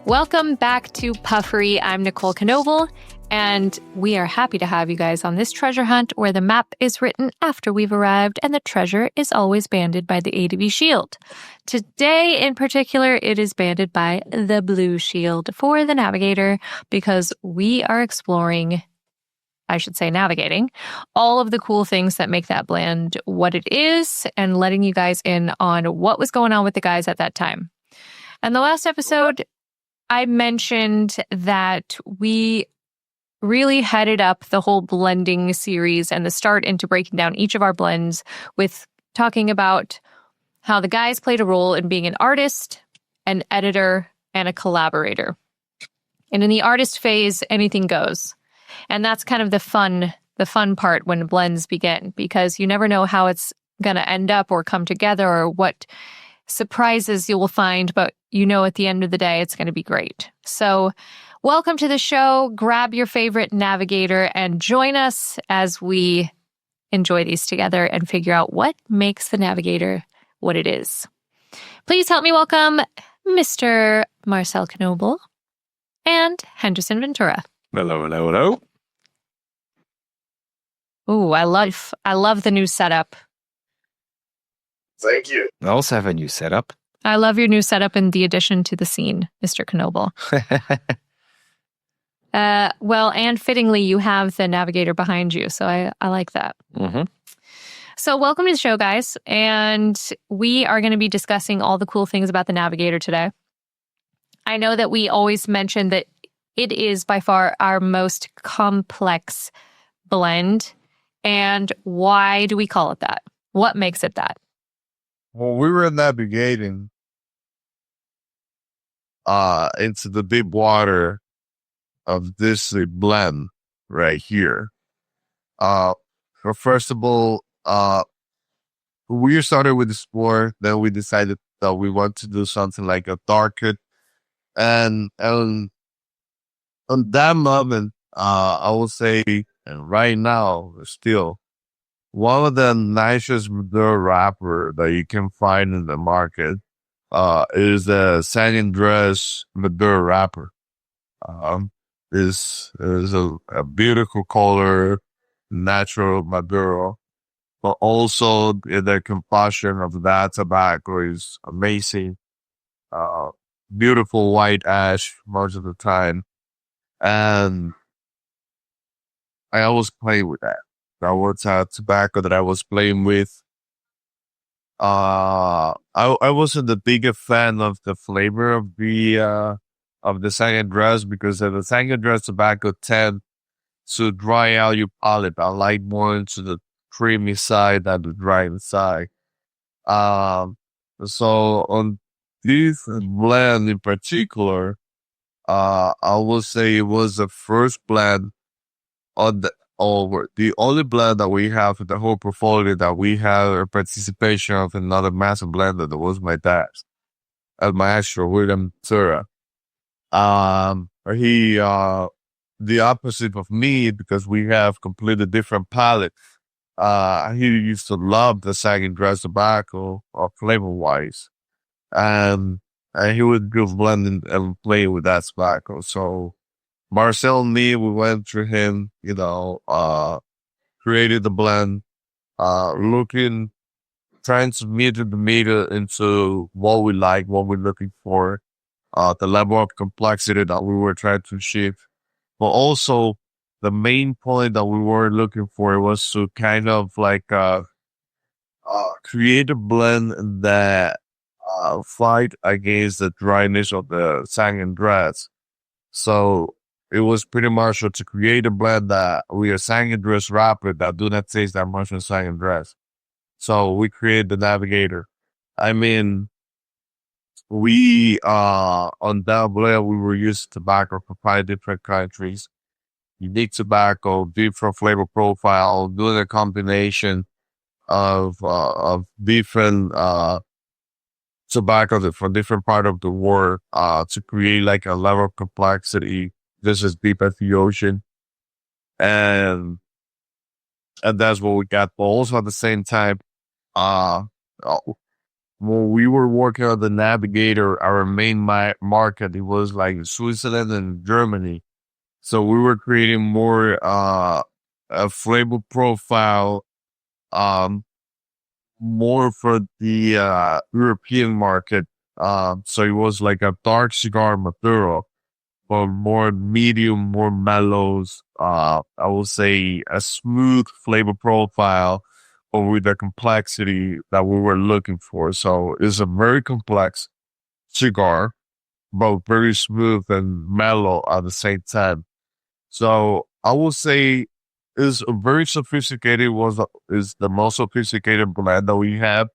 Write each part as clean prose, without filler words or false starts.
Welcome back to Puffery. I'm Nicole Knoble, and we are happy to have you guys on this treasure hunt where the map is written after we've arrived and the treasure is always banded by the ADV shield. Today, in particular, it is banded by the blue shield for the Navigator because we are exploring, I should say navigating, all of the cool things that make that blend what it is and letting you guys in on what was going on with the guys at that time. And the last episode, I mentioned that we really headed up the whole blending series and the start into breaking down each of our blends with talking about how the guys played a role in being an artist, an editor, and a collaborator. And in the artist phase, anything goes. And that's kind of the fun part when blends begin, because you never know how it's going to end up or come together or what surprises you will find, but you know at the end of the day, it's going to be great. So welcome to the show. Grab your favorite Navigator and join us as we enjoy these together and figure out what makes the Navigator what it is. Please help me welcome Mr. Marcel Knoble and Henderson Ventura. Hello, hello, hello. Ooh, I love the new setup. Thank you. I also have a new setup. I love your new setup and the addition to the scene, Mr. Knoble. Well, and fittingly, you have the Navigator behind you, so I like that. Mm-hmm. So welcome to the show, guys. And we are going to be discussing all the cool things about the Navigator today. I know that we always mention that it is by far our most complex blend. And why do we call it that? What makes it that? When we were navigating into the deep water of this blend right here, first of all, we started with Explore, then we decided that we want to do something like a darker, and on that moment, I will say, and right now, still, one of the nicest Maduro wrapper that you can find in the market is the San Andres Maduro wrapper. Is a beautiful color, natural Maduro, but also the composition of that tobacco is amazing. Beautiful white ash most of the time, and I always play with that. That was a tobacco that I was playing with. I wasn't the biggest fan of the flavor of the San Andres because the San Andres tobacco tend to dry out your palate. I like more into the creamy side than the dry side. So on this blend in particular, I will say it was the first blend on the only blend that we have in the whole portfolio that we have a participation of another massive blender that was my dad's and my actual ADVentura. He the opposite of me because we have completely different palate. He used to love the San Andres tobacco flavor wise, and he would go blending and playing with that tobacco. So Marcel and me, we went through him, created the blend, trying to meet the meter into what we like, what we're looking for, the level of complexity that we were trying to achieve. But also, the main point that we were looking for was to kind of like create a blend that fight against the dryness of the San Andres. So it was pretty much to create a blend that we are San Andres wrapper that do not taste that much in San Andres. So we created the Navigator. I mean, we on that blend we were using tobacco from 5 different countries, unique tobacco, different flavor profile, doing a combination of different tobacco from different part of the world to create like a level of complexity just as deep as the ocean, and that's what we got. But also at the same time, when we were working on the Navigator, our main market, it was like Switzerland and Germany. So we were creating more a flavor profile, um, more for the European market. So it was like a dark cigar Maduro, but more medium, more mellows. I would say a smooth flavor profile, but with the complexity that we were looking for. So it's a very complex cigar, but very smooth and mellow at the same time. So I would say is a very sophisticated is the most sophisticated blend that we have,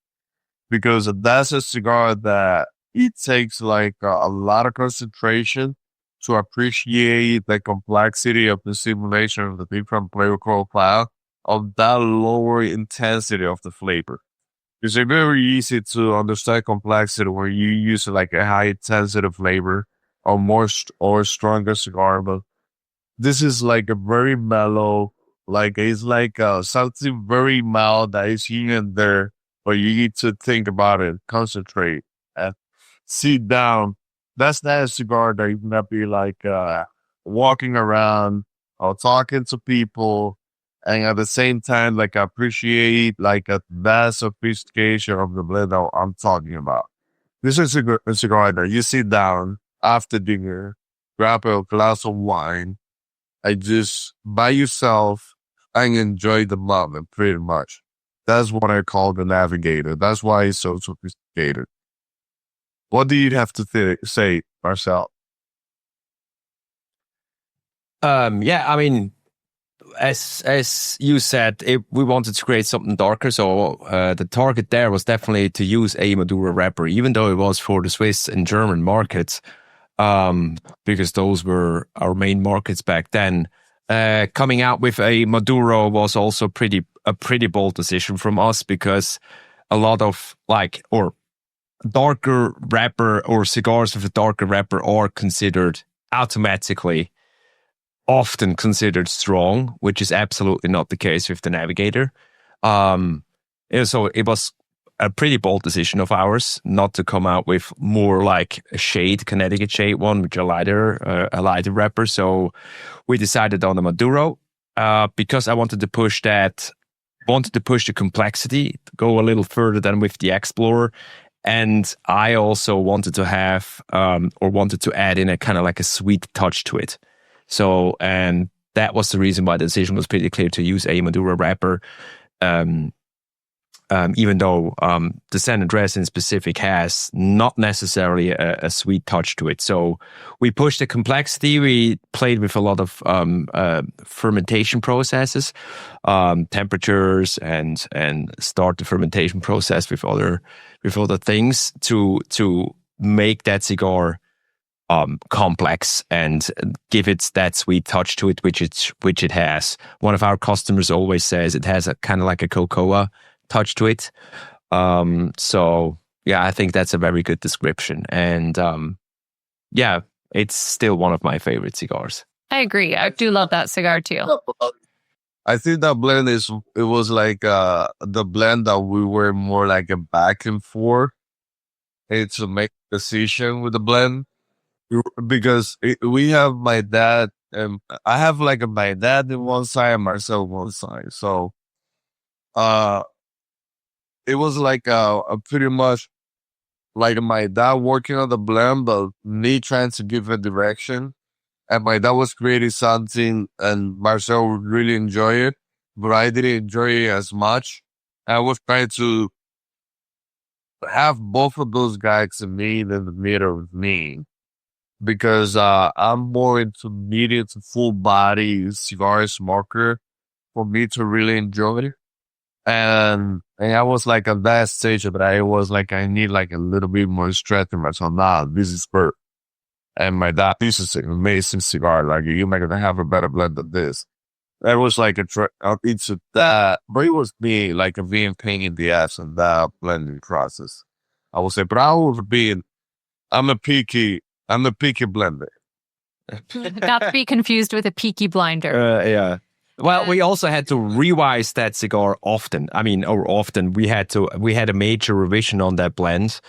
because that's a cigar that it takes like a lot of concentration to appreciate the complexity of the simulation of the different flavor profile of that lower intensity of the flavor. It's very easy to understand complexity when you use like a high intensity flavor or more or stronger cigar, but this is like a very mellow, like it's like something very mild that is here and there, but you need to think about it, concentrate, and sit down. That's not a cigar that you can be like walking around or talking to people, and at the same time like appreciate like a vast sophistication of the blend that I'm talking about. This is a cigar that you sit down after dinner, grab a glass of wine, I just by yourself and enjoy the moment pretty much. That's what I call the Navigator. That's why it's so sophisticated. What do you have to say, Marcel? Yeah, I mean, as you said, we wanted to create something darker, so the target there was definitely to use a Maduro wrapper, even though it was for the Swiss and German markets, because those were our main markets back then. Coming out with a Maduro was also a pretty bold decision from us, because a lot of darker wrapper or cigars with a darker wrapper are considered automatically often considered strong, which is absolutely not the case with the Navigator. So it was a pretty bold decision of ours not to come out with more like a shade, Connecticut shade one, with a lighter wrapper. So we decided on the Maduro because I wanted to push the complexity, go a little further than with the Explorer. And I also wanted to have, wanted to add in a kind of like a sweet touch to it. So, and that was the reason why the decision was pretty clear to use a Maduro wrapper. Even though the San Andreas in specific has not necessarily a sweet touch to it. So we pushed the complexity. We played with a lot of fermentation processes, temperatures, and start the fermentation process with other things to make that cigar complex and give it that sweet touch to it, which it has. One of our customers always says it has a kind of like a cocoa touch to it. So yeah, I think that's a very good description. And yeah, it's still one of my favorite cigars. I agree. I do love that cigar too. I think that blend was like the blend that we were more like a back and forth to make a decision with the blend, because we have my dad and I have like my dad on one side and Marcel on one side. So it was like a pretty much like my dad working on the blend, but me trying to give a direction. And my dad was creating something and Marcel would really enjoy it, but I didn't enjoy it as much. I was trying to have both of those guys meet in the middle with me, because I'm more into medium to full body cigar smoker for me to really enjoy it. And I was like at that stage, but I was like, I need like a little bit more strength in myself. Nah, this is perfect. And my dad, this is an amazing cigar. Like, you might gonna have a better blend than this. That was like into that, but it was me like a being pain in the ass in that blending process. I would say, but I'm a picky blender. Not to be confused with a peaky blinder. Yeah. Well, we also had to revise that cigar often. I mean, or often we had a major revision on that blend,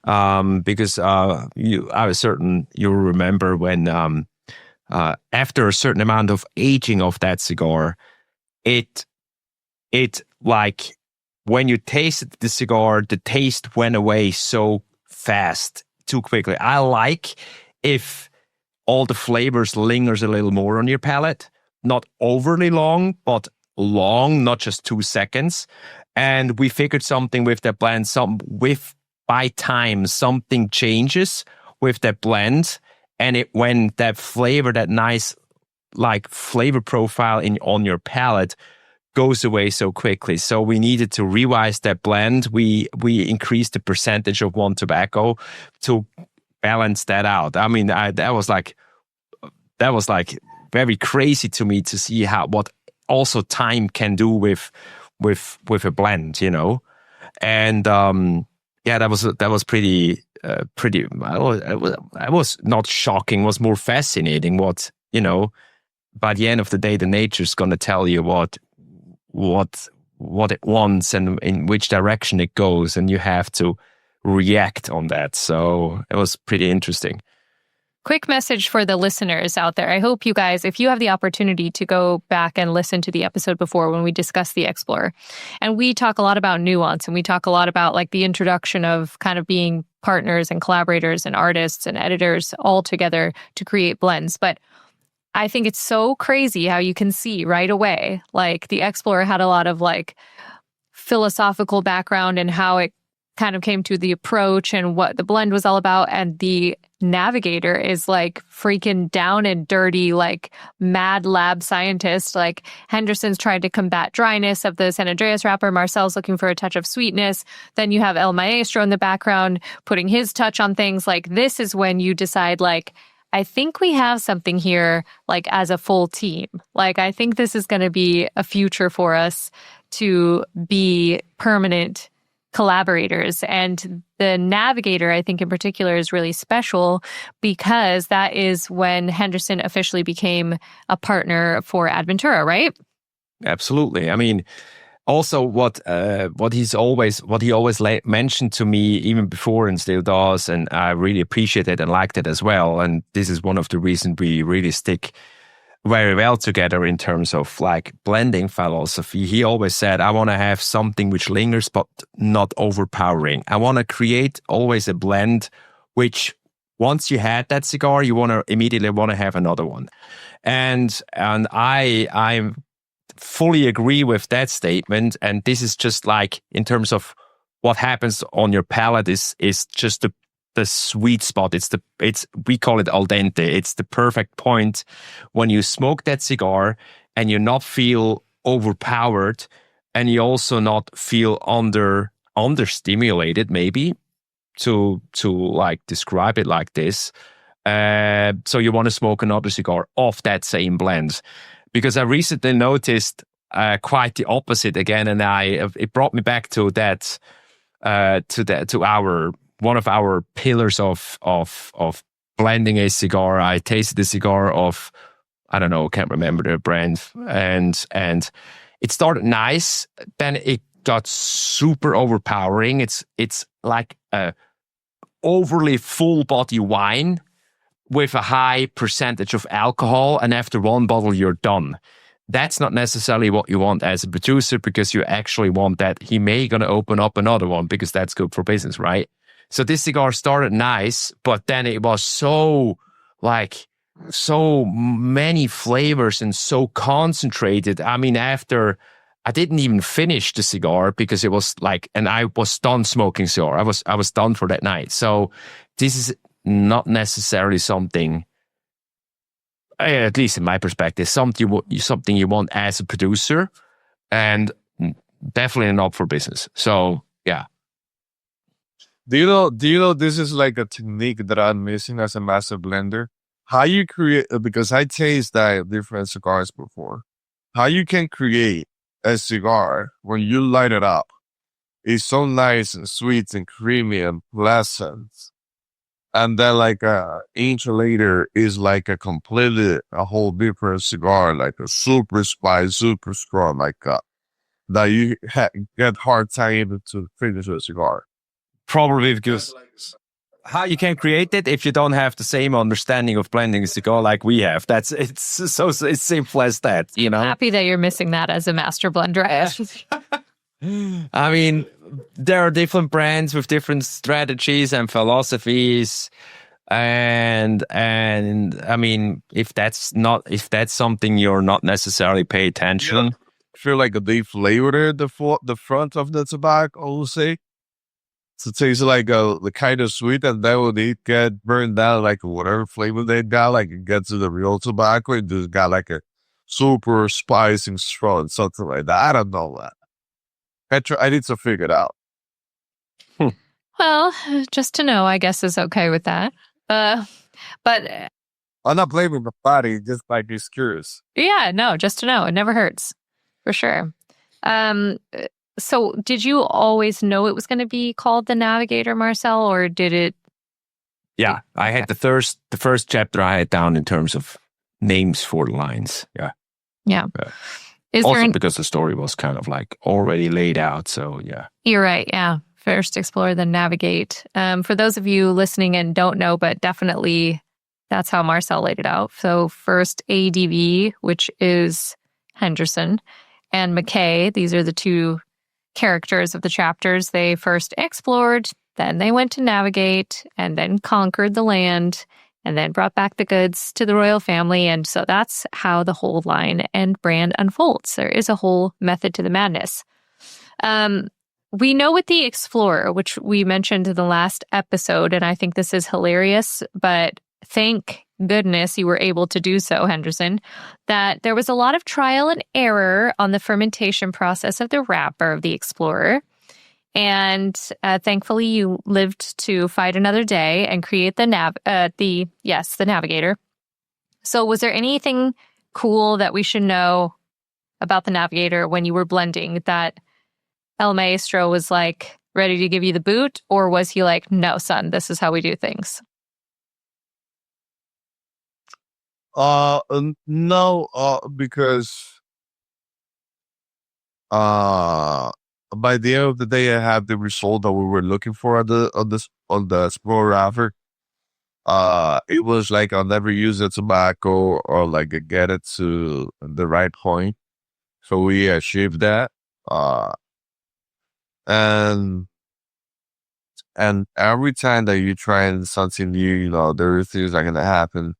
because I was certain you remember when after a certain amount of aging of that cigar, it like when you tasted the cigar, the taste went away so fast, too quickly. I like if all the flavors lingers a little more on your palate. Not overly long, but long, not just 2 seconds. And we figured something with that blend, by time, something changes with that blend. And when that flavor, that nice like flavor profile on your palate goes away so quickly. So we needed to revise that blend. We increased the percentage of one tobacco to balance that out. I mean, that was like very crazy to me to see what also time can do with a blend, you know. And that was pretty. I was not shocking. Was more fascinating. What, you know. By the end of the day, the nature's going to tell you what it wants and in which direction it goes, and you have to react on that. So it was pretty interesting. Quick message for the listeners out there. I hope you guys, if you have the opportunity to go back and listen to the episode before when we discussed the Explorer, and we talk a lot about nuance, and we talk a lot about like the introduction of kind of being partners and collaborators and artists and editors all together to create blends. But I think it's so crazy how you can see right away, like the Explorer had a lot of like philosophical background and how it kind of came to the approach and what the blend was all about. And the Navigator is like freaking down and dirty, like mad lab scientist. Like Henderson's tried to combat dryness of the San Andreas wrapper. Marcel's looking for a touch of sweetness. Then you have El Maestro in the background putting his touch on things. Like this is when you decide like, I think we have something here, like as a full team. Like, I think this is going to be a future for us to be permanent collaborators. And the Navigator, I think in particular, is really special because that is when Henderson officially became a partner for ADVentura, right? Absolutely. I mean, also what he always mentioned to me even before and still does, and I really appreciate it and liked it as well. And this is one of the reasons we really stick very well together in terms of like blending philosophy. He always said, I want to have something which lingers but not overpowering. I want to create always a blend which once you had that cigar, you immediately want to have another one. And I'm fully agree with that statement. And this is just like in terms of what happens on your palate is just the sweet spot. We call it al dente. It's the perfect point when you smoke that cigar and you not feel overpowered and you also not feel understimulated, maybe to like describe it like this. So you want to smoke another cigar off that same blend. Because I recently noticed quite the opposite again, and it brought me back to that to our one of our pillars of blending a cigar. I tasted the cigar of, I don't know, can't remember the brand, and it started nice, then it got super overpowering. It's like a overly full body wine with a high percentage of alcohol, and after one bottle, you're done. That's not necessarily what you want as a producer, because you actually want that he may going to open up another one because that's good for business, right? So this cigar started nice, but then it was so many flavors and so concentrated. I mean, after I didn't even finish the cigar because it was like, and I was done smoking cigar. I was done for that night. So this is not necessarily something, at least in my perspective, something you want as a producer, and definitely not for business. So yeah. Do you know this is like a technique that I'm missing as a master blender? How you create, because I tasted different cigars before. How you can create a cigar when you light it up is so nice and sweet and creamy and pleasant. And then like inch later is like a whole different cigar, like a super spice, super strong, like that you get hard time to finish a cigar. Probably because how you can create it if you don't have the same understanding of blending a cigar like we have. It's simple as that, you know. Happy that you're missing that as a master blender. I mean, there are different brands with different strategies and philosophies, and I mean, if that's something you're not necessarily pay attention. I feel like they flavored the front of the tobacco, I will say. So it tastes like the kind of sweet, and then when it get burned down, like whatever flavor they got, like it gets to the real tobacco, it just got like a super spicy strong, something like that. I don't know that. I need to figure it out. Well, just to know, I guess, is okay with that. But I'm not blaming the body, just like just curious. yeah, no, just to know. It never hurts. For sure. So did you always know it was going to be called the Navigator, Marcel, or did it? Yeah, I had the first chapter I had down in terms of names for the lines. Yeah. Yeah. Is also there because the story was kind of like already laid out. So yeah. You're right. Yeah. First explore, then navigate. For those of you listening and don't know, but definitely that's how Marcel laid it out. So first ADV, which is Henderson, and McKay, these are the two characters of the chapters. They first explored, then they went to navigate, and then conquered the land, and then brought back the goods to the royal family. And so that's how the whole line and brand unfolds. There is a whole method to the madness. We know with the Explorer, which we mentioned in the last episode, and I think this is hilarious, but thank goodness you were able to do so, Henderson, that there was a lot of trial and error on the fermentation process of the wrapper of the Explorer. And thankfully, you lived to fight another day and create the Navigator. So was there anything cool that we should know about the Navigator when you were blending that El Maestro was like ready to give you the boot? Or was he like, no, son, this is how we do things? No, because by the end of the day, I had the result that we were looking for on the Explorer Rapper. It was like I'll never use the tobacco or like get it to the right point. So we achieved that. And every time that you try something new, you know, there are things that are gonna happen.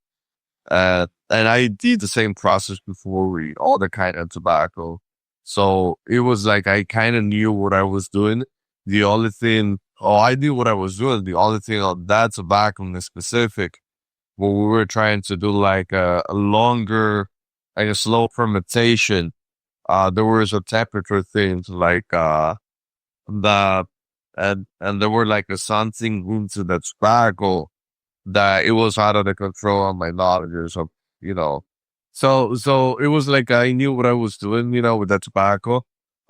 And I did the same process before with all the kind of tobacco. So it was like I kind of knew what I was doing. The only thing, I knew what I was doing. The only thing on that tobacco in specific, when we were trying to do like a longer, like a slow fermentation, there was a temperature things like and there were like something into the tobacco that it was out of the control of my knowledge or something, you know. So it was like I knew what I was doing, you know, with that tobacco.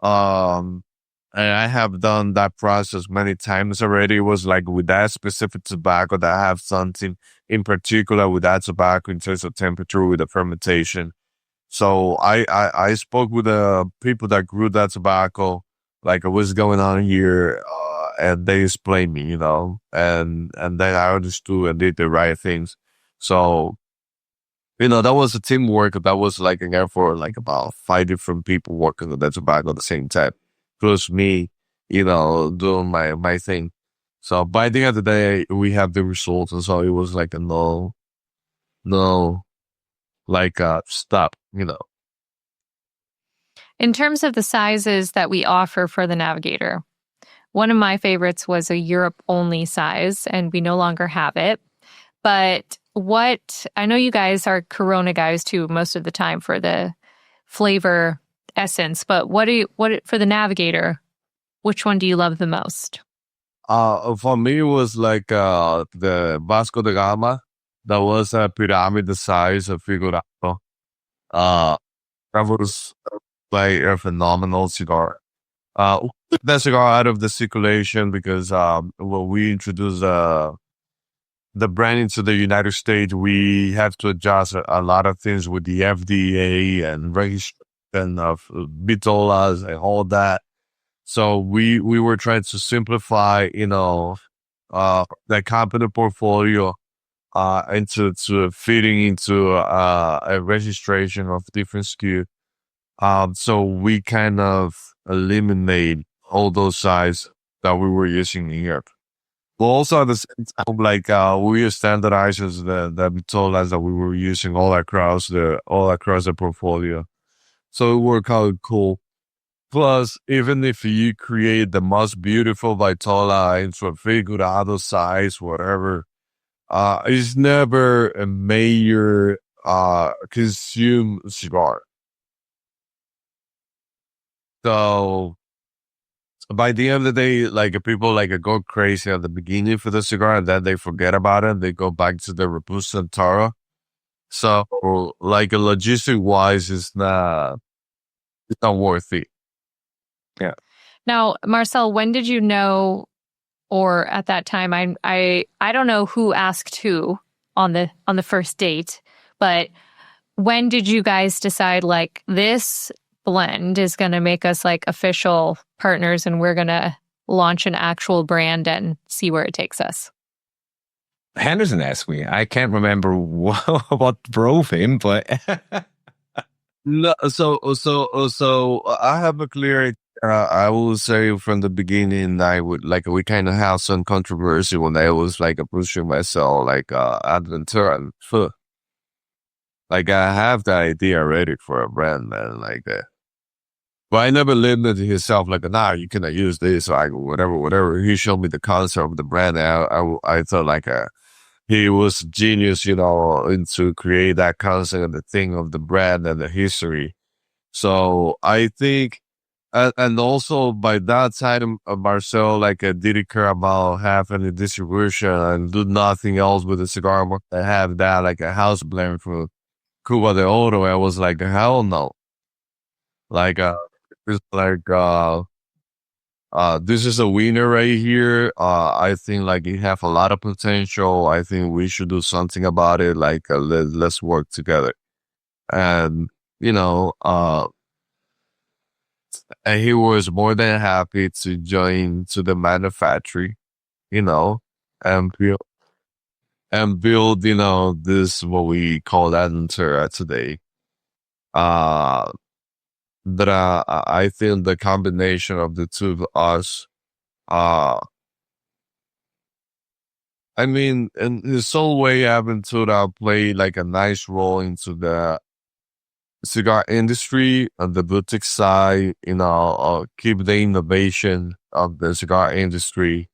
And I have done that process many times already. It was like with that specific tobacco that I have something in particular with that tobacco in terms of temperature with the fermentation. So I spoke with the people that grew that tobacco, like what's going on here, and they explained me, you know, and then I understood and did the right things. So, you know, that was a teamwork. That was like an effort, like about 5 different people working on that tobacco at the same time, plus me, you know, doing my thing. So by the end of the day, we have the results, and so it was like a no, like stop, you know. In terms of the sizes that we offer for the Navigator, one of my favorites was a Europe-only size, and we no longer have it. But I know you guys are Corona guys too most of the time for the flavor essence, but what for the Navigator, which one do you love the most? For me, it was like the Vasco da Gama. That was a pyramid size of Figurato. That was like a phenomenal cigar. That cigar out of the circulation because when we introduced the the brand into the United States, we have to adjust a lot of things with the FDA and registration of vitolas and all that. So we were trying to simplify, the company portfolio into to fitting into a registration of different SKU. So we kind of eliminate all those sizes that we were using in Europe. But also at the same time, like we standardized the vitolas that we were using all across the portfolio. So it worked out cool. Plus, even if you create the most beautiful vitola into a figurado size, whatever, it's never a major consume cigar. So by the end of the day, like people like go crazy at the beginning for the cigar, and then they forget about it. They go back to the Robusto and Toro. So like logistic wise, it's not worth it. Yeah. Now, Marcel, when did you know, or at that time, I don't know who asked who on the first date, but when did you guys decide like this blend is going to make us like official partners and we're going to launch an actual brand and see where it takes us? Henderson asked me. I can't remember what drove him, but No, so I have a clear. I will say from the beginning, I would like we kind of have some controversy when I was like approaching myself, like ADVentura and Puffery. Like I have the idea already for a brand, man, like that. But I never limited himself like, nah, you cannot use this, like whatever. He showed me the concept of the brand. And I thought like he was genius, into create that concept and the thing of the brand and the history. So I think, and also by that time, Marcel didn't care about having a distribution and do nothing else with the cigar market. I have that like a house blend for Cuba de Oro. I was like, hell no. Like, it's like, this is a winner right here. I think like it have a lot of potential. I think we should do something about it. Like, let's work together. And, and he was more than happy to join to the manufacturing, and build, this, what we call ADVentura today. That I think the combination of the two of us, I mean, in his own way, ADVentura played like a nice role into the cigar industry and the boutique side, keep the innovation of the cigar industry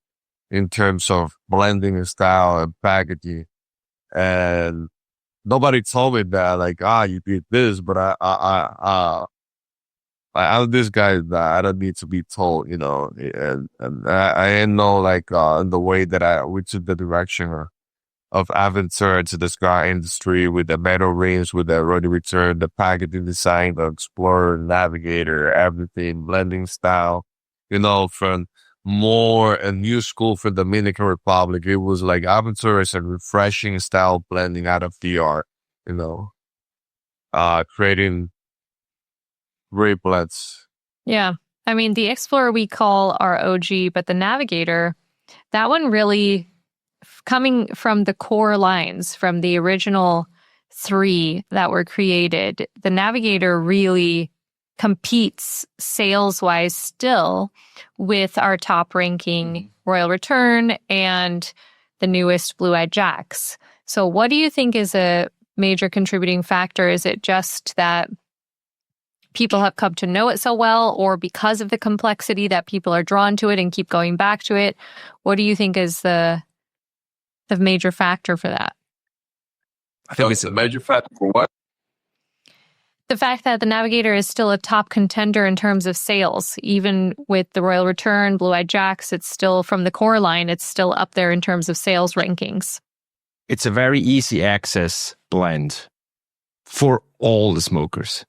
in terms of blending style and packaging. And nobody told me that, like, you did this, but I'm this guy that I don't need to be told, and I know like in the way that we took the direction of ADVentura to the cigar industry with the metal rings, with the rotary return, the packaging design, the Explorer, Navigator, everything, blending style, from more a new school for the Dominican Republic. It was like ADVentura is a refreshing style blending out of the art, creating great blends. Yeah. I mean, the Explorer we call our OG, but the Navigator, that one really coming from the core lines, from the original 3 that were created, the Navigator really competes sales-wise still with our top-ranking Royal Return and the newest Blue-Eyed Jacks. So what do you think is a major contributing factor? Is it just that people have come to know it so well, or because of the complexity that people are drawn to it and keep going back to it? What do you think is the major factor for that? I think it's a major factor for what? The fact that the Navigator is still a top contender in terms of sales, even with the Royal Return, Blue-Eyed Jacks, it's still from the core line, it's still up there in terms of sales rankings. It's a very easy access blend for all the smokers.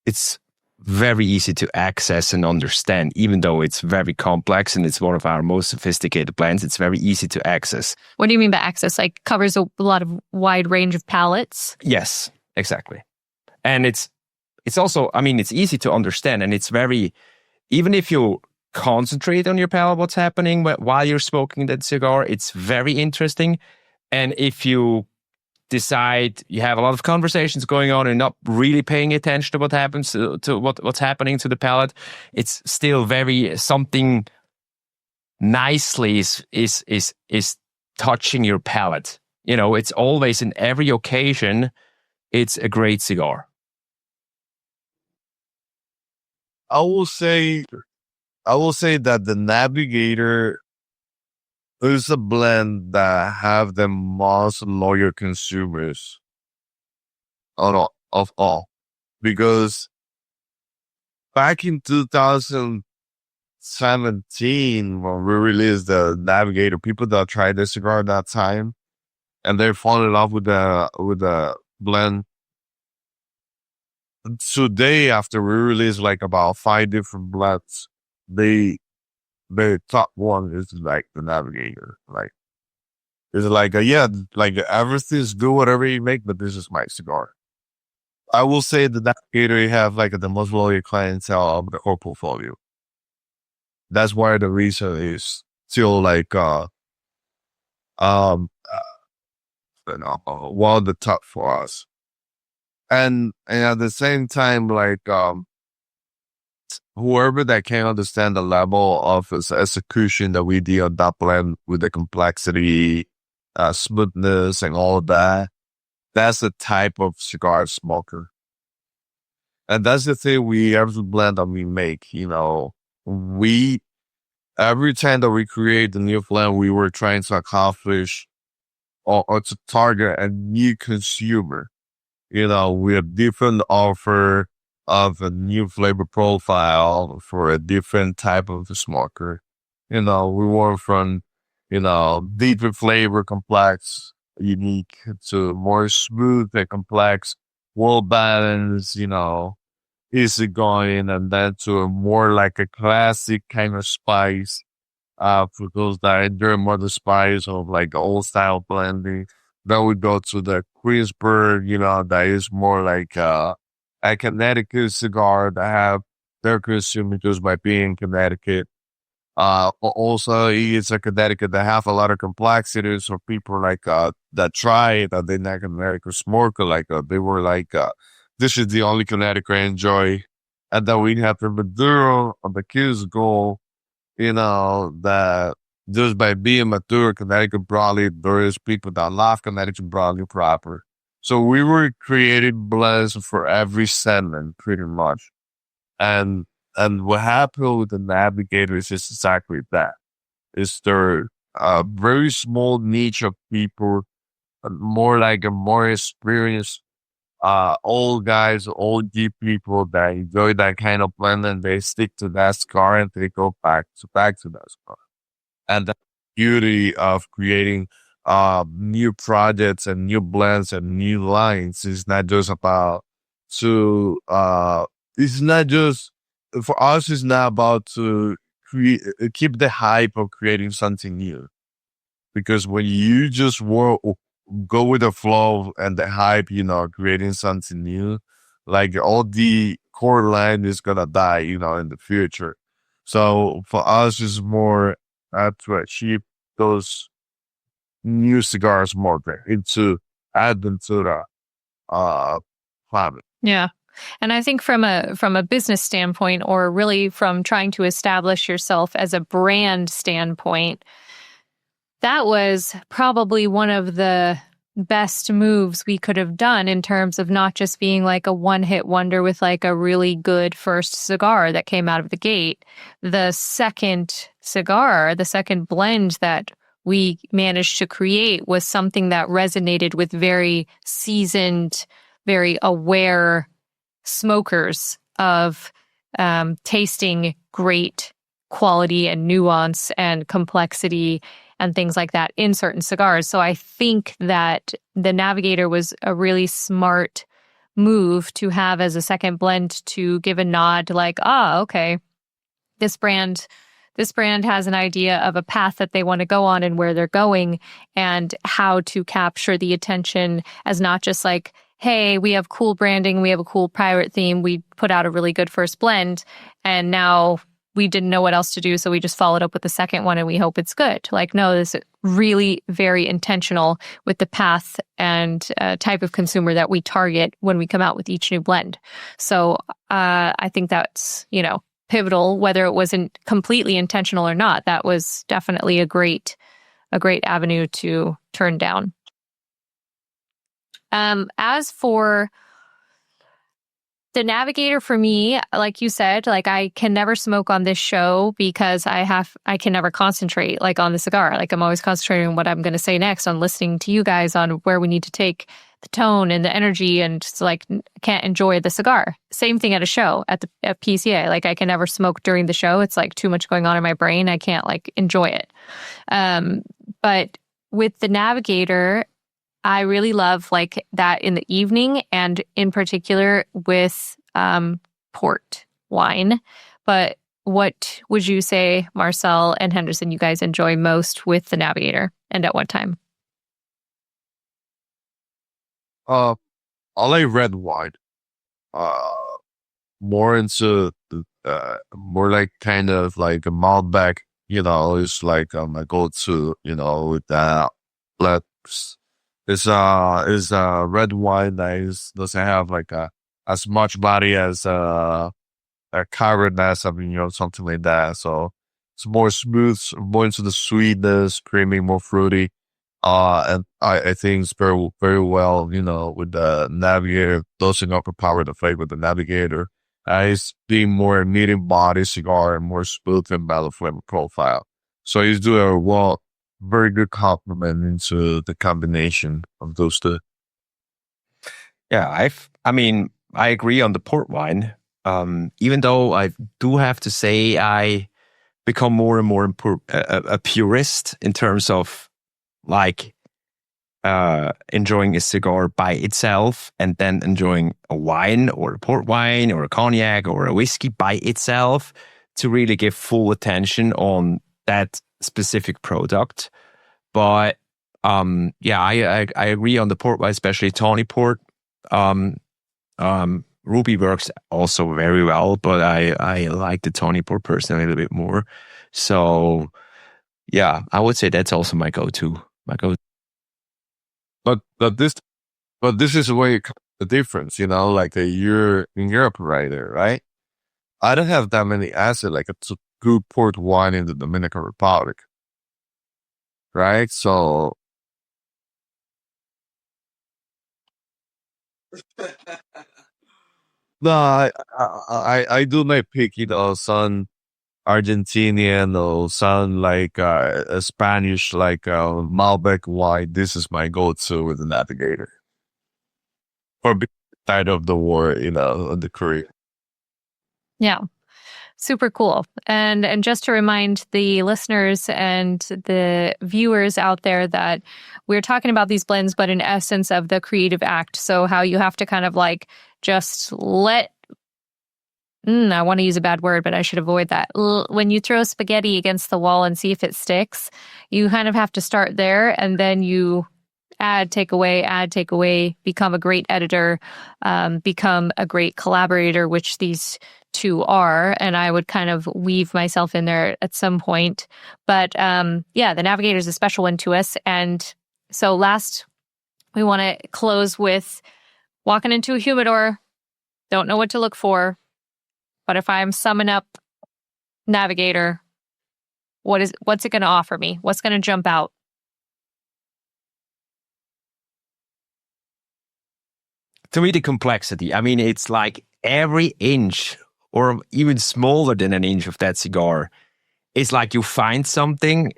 It's very easy to access and understand, even though it's very complex and it's one of our most sophisticated blends. It's very easy to access. What do you mean by access? Like covers a lot of wide range of palates? Yes, exactly. And it's also, I mean, it's easy to understand, and it's very, even if you concentrate on your palate, what's happening while you're smoking that cigar, it's very interesting. And if you decide you have a lot of conversations going on and not really paying attention to what happens to what's happening to the palate, it's still very something nicely is touching your palate. You know, it's always, in every occasion, it's a great cigar. I will say that the Navigator is a blend that have the most loyal consumers of all. Because back in 2017, when we released the Navigator, people that tried the cigar at that time, and they fall in love with the blend. Today, after we released like about 5 different blends, the top one is like the Navigator. Like, it's like like everything's good, whatever you make, but this is my cigar. I will say the Navigator have like the most loyal clientele of the whole portfolio. That's why the reason is still like one of the top for us. And at the same time, like whoever that can understand the level of execution that we did on that blend with the complexity, smoothness, and all of that, that's the type of cigar smoker. And that's the thing every blend that we make, you know, every time that we create the new blend, we were trying to accomplish or to target a new consumer, you know, with a different offer of a new flavor profile for a different type of smoker. You know, we went from, you know, deeper flavor, complex, unique, to more smooth and complex, well balanced, you know, easygoing, and then to a more like a classic kind of spice. For those that enjoy more the spice of like old style blending. Then we go to the crisper, you know, that is more like a Connecticut cigar that have their consumer just by being Connecticut. Also, it's a Connecticut that have a lot of complexities for people like that try it, that they're not Connecticut smoker. Like they were like, this is the only Connecticut I enjoy. And then we have the Maduro on the Kids Goal, you know, that just by being Maduro Connecticut broadly, there is people that love Connecticut broadly proper. So we were creating blends for every segment pretty much. And what happened with the Navigator is just exactly that. It's their very small niche of people, more like a more experienced old guys, old deep people that enjoy that kind of blend, and they stick to that cigar and they go back to that cigar. And the beauty of creating new projects and new blends and new lines is not just about it's not just for us, it's not about to keep the hype of creating something new. Because when you just go with the flow and the hype, you know, creating something new, like all the core line is gonna die, you know, in the future. So for us, it's more to achieve those new cigars more into ADVentura climate. Yeah. And I think from a business standpoint, or really from trying to establish yourself as a brand standpoint, that was probably one of the best moves we could have done in terms of not just being like a one-hit wonder with like a really good first cigar that came out of the gate. The second cigar, the second blend that we managed to create was something that resonated with very seasoned, very aware smokers of tasting great quality and nuance and complexity and things like that in certain cigars. So I think that the Navigator was a really smart move to have as a second blend to give a nod like, okay, this brand has an idea of a path that they want to go on and where they're going, and how to capture the attention as not just like, hey, we have cool branding, we have a cool pirate theme, we put out a really good first blend, and now we didn't know what else to do, so we just followed up with the second one and we hope it's good. Like, no, this is really very intentional with the path and type of consumer that we target when we come out with each new blend. So I think that's, pivotal, whether it wasn't completely intentional or not. That was definitely a great avenue to turn down. As for the Navigator, for me, like you said, like I can never smoke on this show because I can never concentrate like on the cigar. Like I'm always concentrating on what I'm going to say next, on listening to you guys on where we need to take the tone and the energy, and just like I can't enjoy the cigar. Same thing at a show at PCA. Like I can never smoke during the show. It's like too much going on in my brain. I can't like enjoy it. But with the Navigator, I really love like that in the evening, and in particular with port wine. But what would you say, Marcel and Henderson, you guys enjoy most with the Navigator, and at what time? I like red wine. More into more like kind of like a Malbec. It's like my go-to. With that, but it's red wine that doesn't have like as much body as a Cabernet Sauvignon, something like that. So it's more smooth, more into the sweetness, creamy, more fruity. And I think it's very, very well, with the Navigator, doesn't overpower the flavor with the Navigator. It's being more medium body cigar and more smooth and mellow flavor profile. So he's doing very good compliment into the combination of those two. Yeah, I agree on the port wine. Even though I do have to say I become more and more a purist in terms of like enjoying a cigar by itself and then enjoying a wine or a port wine or a cognac or a whiskey by itself to really give full attention on that specific product. But yeah, I agree on the port wine, especially tawny port. Ruby works also very well, but I like the tawny port personally a little bit more. So yeah, I would say that's also my go-to. But this is where the difference, like you're in Europe right there, right? I don't have that many assets like it's a good port wine in the Dominican Republic, right? So no, I do my pick, some Argentinian or some like a Spanish like Malbec wine. This is my go-to with the Navigator. Or side of the war, the Korea. Yeah. Super cool. And just to remind the listeners and the viewers out there that we're talking about these blends, but in essence of the creative act. So how you have to kind of like just I want to use a bad word, but I should avoid that. When you throw spaghetti against the wall and see if it sticks, you kind of have to start there, and then you add, take away, become a great editor, become a great collaborator, which these two are, and I would kind of weave myself in there at some point. But yeah, the Navigator is a special one to us. And so last, we want to close with walking into a humidor, don't know what to look for. But if I'm summing up Navigator, what's it going to offer me? What's going to jump out? To me, the complexity. I mean, it's like every inch or even smaller than an inch of that cigar. It's like you find something,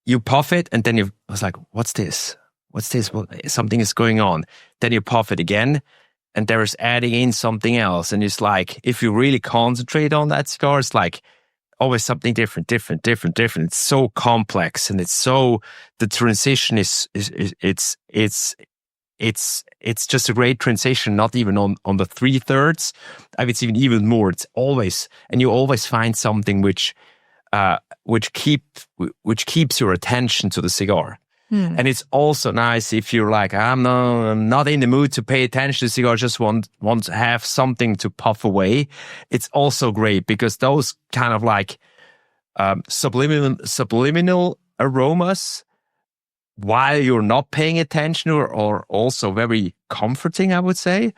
you puff it, and then it's like, what's this? What's this? Something is going on. Then you puff it again, and there is adding in something else. And it's like, if you really concentrate on that cigar, it's like always something different. It's so complex, and it's so, the transition is it's just a great transition, not even on the 3/3. I mean, it's even more. It's always, and you always find something which keeps your attention to the cigar. And it's also nice if you're like, I'm not in the mood to pay attention to the cigar, just want to have something to puff away. It's also great because those kind of like subliminal aromas, while you're not paying attention, are also very comforting, I would say.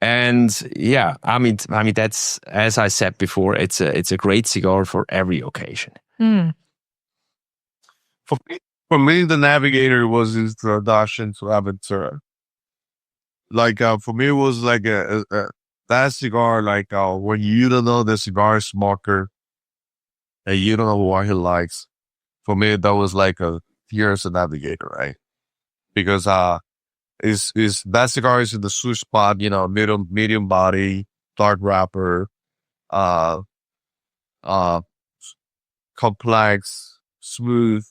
And yeah, I mean that's, as I said before, it's a great cigar for every occasion. For me, the Navigator was his introduction to ADVentura. Like for me, it was like that cigar. Like when you don't know the cigar smoker and you don't know what he likes. For me, that was like here's a Navigator, right? Because is that cigar is in the sweet spot, medium body, dark wrapper, complex, smooth,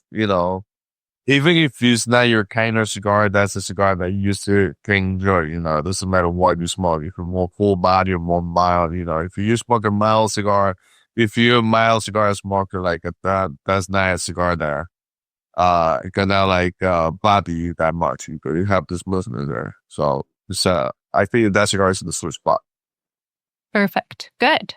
Even if it's not your kind of cigar, that's a cigar that you still can enjoy, It doesn't matter what you smoke. If you're more full body or more mild, If you smoke a mild cigar, if you're a mild cigar smoker, like that's not a cigar there. It cannot like bother you that much because you have this movement there. So it's I think that cigar is in the sweet spot. Perfect. Good.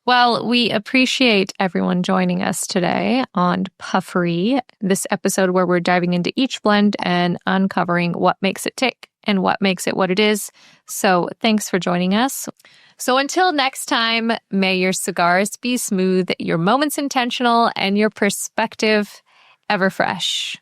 Well, we appreciate everyone joining us today on Puffery, this episode where we're diving into each blend and uncovering what makes it tick and what makes it what it is. So thanks for joining us. So until next time, may your cigars be smooth, your moments intentional, and your perspective ever fresh.